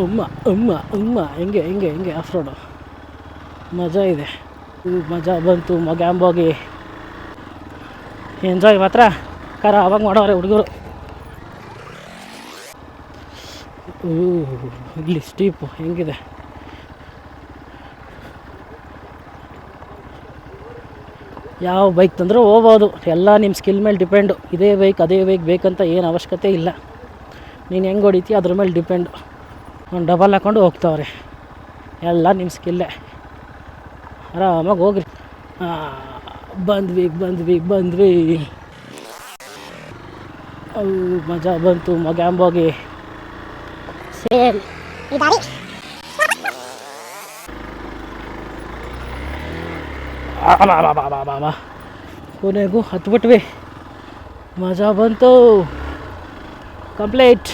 ಉಮ್ಮ ಉಮ್ಮ ಉಮ್ಮ ಹೆಂಗೆ ಹೆಂಗೆ ಹೆಂಗೆ ಆಫ್ ರೋಡು ಮಜಾ ಇದೆ. ಮಜಾ ಬಂತು ಮೊಗ್ಯಾಂಬೋಗಿ ಎಂಜಾಯ್ ಮಾತ್ರ ಕಾರ ಅವಾಗ ಮಾಡೋರೆ ಹುಡುಗರು. ಇಲ್ಲಿ ಸ್ಟೀಪು ಹೆಂಗಿದೆ. ಯಾವ ಬೈಕ್ ತಂದರೂ ಹೋಗ್ಬೋದು, ಎಲ್ಲ ನಿಮ್ಮ ಸ್ಕಿಲ್ ಮೇಲೆ ಡಿಪೆಂಡು. ಇದೇ ಬೈಕ್ ಅದೇ ಬೈಕ್ ಬೇಕಂತ ಏನು ಅವಶ್ಯಕತೆ ಇಲ್ಲ. ನೀನು ಹೆಂಗೆ ಹೊಡಿತೀಯ ಅದ್ರ ಮೇಲೆ ಡಿಪೆಂಡು. ಒಂದು ಡಬಲ್ ಹಾಕ್ಕೊಂಡು ಹೋಗ್ತಾವ್ರೆ, ಎಲ್ಲ ನಿಮ್ಮ ಸ್ಕಿಲ್ಲೇ. ಆರಾಮಾಗಿ ಹೋಗ್ರಿ. ಬಂದ್ವಿ ಮಜಾ ಬಂತು ಮೊಗ್ಯಾಂಬೋಗಿ. ಸೇಮ್ ಕೊನೆಗೂ ಹತ್ಬಿಟ್ವಿ, ಮಜಾ ಬಂತು. ಕಂಪ್ಲೀಟ್.